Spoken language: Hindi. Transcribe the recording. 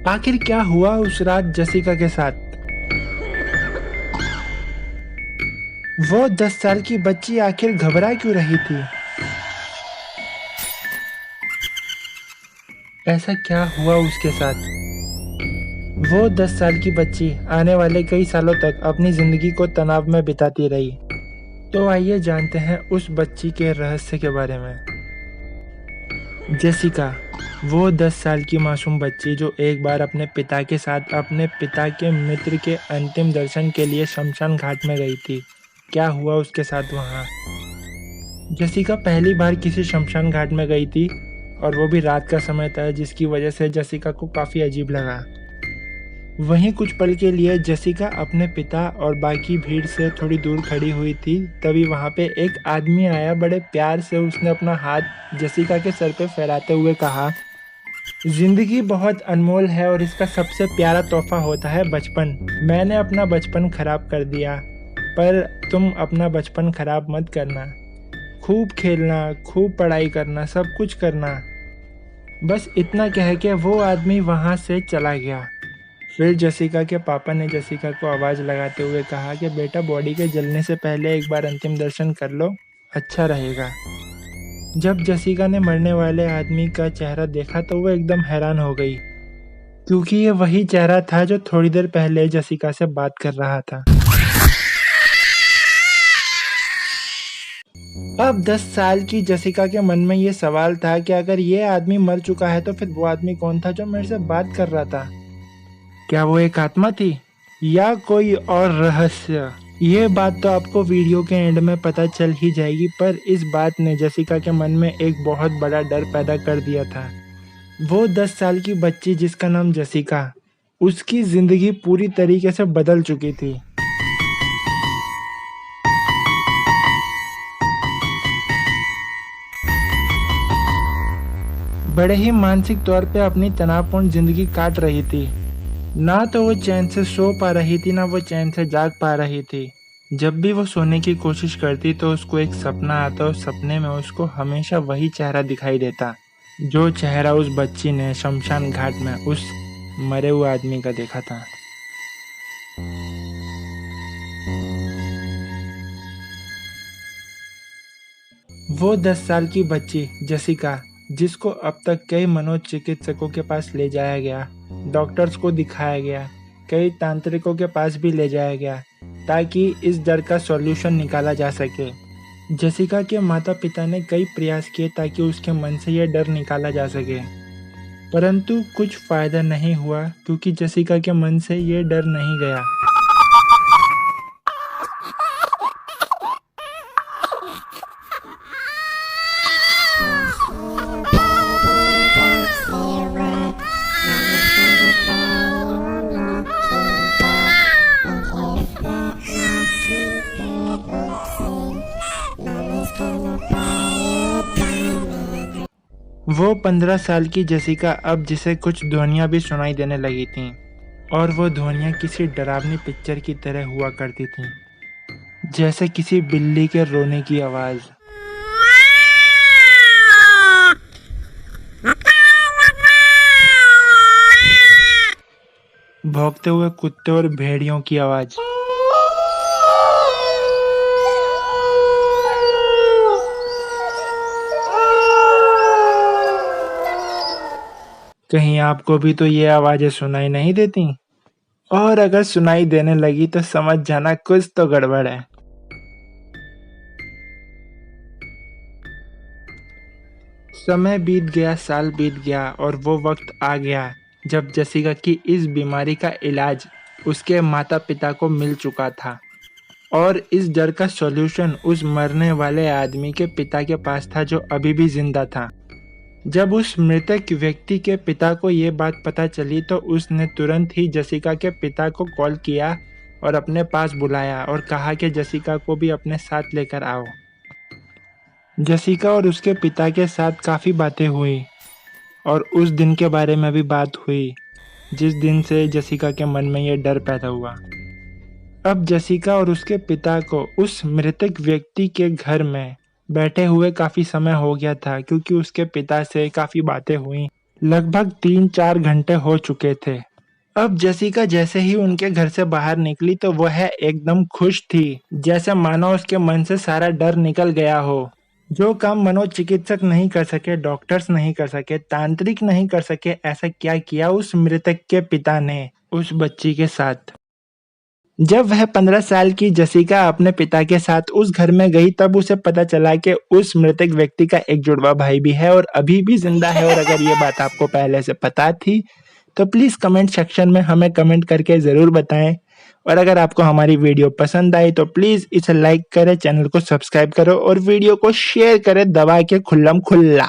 आखिर क्या हुआ उस रात जेसिका के साथ? वो 10 साल की बच्ची आखिर घबरा क्यों रही थी? ऐसा क्या हुआ उसके साथ? वो 10 साल की बच्ची आने वाले कई सालों तक अपनी जिंदगी को तनाव में बिताती रही। तो आइए जानते हैं उस बच्ची के रहस्य के बारे में। जेसिका, वो 10 साल की मासूम बच्ची जो एक बार अपने पिता के साथ अपने पिता के मित्र के अंतिम दर्शन के लिए शमशान घाट में गई थी। क्या हुआ उसके साथ वहाँ? जेसिका पहली बार किसी शमशान घाट में गई थी और वो भी रात का समय था, जिसकी वजह से जेसिका को काफ़ी अजीब लगा। वहीं कुछ पल के लिए जेसिका अपने पिता और बाकी भीड़ से थोड़ी दूर खड़ी हुई थी। तभी वहां पे एक आदमी आया। बड़े प्यार से उसने अपना हाथ जेसिका के सर पे फैलाते हुए कहा, जिंदगी बहुत अनमोल है और इसका सबसे प्यारा तोहफा होता है बचपन। मैंने अपना बचपन खराब कर दिया, पर तुम अपना बचपन खराब मत करना। खूब खेलना, खूब पढ़ाई करना, सब कुछ करना। बस इतना कह के वो आदमी वहां से चला गया। फिर जेसिका के पापा ने जेसिका को आवाज़ लगाते हुए कहा कि बेटा, बॉडी के जलने से पहले एक बार अंतिम दर्शन कर लो, अच्छा रहेगा। जब जेसिका ने मरने वाले आदमी का चेहरा देखा तो वो एकदम हैरान हो गई, क्योंकि ये वही चेहरा था जो थोड़ी देर पहले जेसिका से बात कर रहा था। अब 10 साल की जेसिका के मन में ये सवाल था कि अगर ये आदमी मर चुका है तो फिर वो आदमी कौन था जो मेरे से बात कर रहा था? क्या वो एक आत्मा थी या कोई और रहस्य? ये बात तो आपको वीडियो के एंड में पता चल ही जाएगी, पर इस बात ने जेसिका के मन में एक बहुत बड़ा डर पैदा कर दिया था। वो 10 साल की बच्ची जिसका नाम जेसिका, उसकी जिंदगी पूरी तरीके से बदल चुकी थी। बड़े ही मानसिक तौर पे अपनी तनावपूर्ण जिंदगी काट रही थी। ना तो वो चैन से सो पा रही थी, ना वो चैन से जाग पा रही थी। जब भी वो सोने की कोशिश करती तो उसको एक सपना आता और सपने में उसको हमेशा वही चेहरा दिखाई देता, जो चेहरा उस बच्ची ने शमशान घाट में उस मरे हुए आदमी का देखा था। वो 10 साल की बच्ची जेसिका, जिसको अब तक कई मनोचिकित्सकों के पास ले जाया गया, डॉक्टर्स को दिखाया गया, कई तांत्रिकों के पास भी ले जाया गया, ताकि इस डर का सॉल्यूशन निकाला जा सके। जेसिका के माता पिता ने कई प्रयास किए ताकि उसके मन से यह डर निकाला जा सके, परंतु कुछ फायदा नहीं हुआ, क्योंकि जेसिका के मन से यह डर नहीं गया। वो 15 साल की जेसिका अब जिसे कुछ ध्वनियाँ भी सुनाई देने लगी थीं, और वो ध्वनियाँ किसी डरावनी पिक्चर की तरह हुआ करती थीं, जैसे किसी बिल्ली के रोने की आवाज़, भौंकते हुए कुत्ते और भेड़ियों की आवाज़। कहीं आपको भी तो ये आवाज़ें सुनाई नहीं देती? और अगर सुनाई देने लगी तो समझ जाना कुछ तो गड़बड़ है। समय बीत गया, साल बीत गया और वो वक्त आ गया जब जेसिका की इस बीमारी का इलाज उसके माता पिता को मिल चुका था, और इस डर का सॉल्यूशन उस मरने वाले आदमी के पिता के पास था जो अभी भी जिंदा था। जब उस मृतक व्यक्ति के पिता को ये बात पता चली तो उसने तुरंत ही जेसिका के पिता को कॉल किया और अपने पास बुलाया और कहा कि जेसिका को भी अपने साथ लेकर आओ। जेसिका और उसके पिता के साथ काफ़ी बातें हुई और उस दिन के बारे में भी बात हुई, जिस दिन से जेसिका के मन में ये डर पैदा हुआ। अब जेसिका और उसके पिता को उस मृतक व्यक्ति के घर में बैठे हुए काफ़ी समय हो गया था, क्योंकि उसके पिता से काफ़ी बातें हुई, लगभग 3-4 घंटे हो चुके थे। अब जेसिका जैसे ही उनके घर से बाहर निकली तो वह एकदम खुश थी, जैसे मानो उसके मन से सारा डर निकल गया हो। जो काम मनोचिकित्सक नहीं कर सके, डॉक्टर्स नहीं कर सके, तांत्रिक नहीं कर सके, ऐसा क्या किया उस मृतक के पिता ने उस बच्ची के साथ। जब वह 15 साल की जेसिका अपने पिता के साथ उस घर में गई तब उसे पता चला कि उस मृतक व्यक्ति का एक जुड़वा भाई भी है और अभी भी जिंदा है। और अगर ये बात आपको पहले से पता थी तो प्लीज कमेंट सेक्शन में हमें कमेंट करके जरूर बताएं। और अगर आपको हमारी वीडियो पसंद आई तो प्लीज इसे लाइक करें, चैनल को सब्सक्राइब करो और वीडियो को शेयर करें दबा के खुल्लम खुल्ला।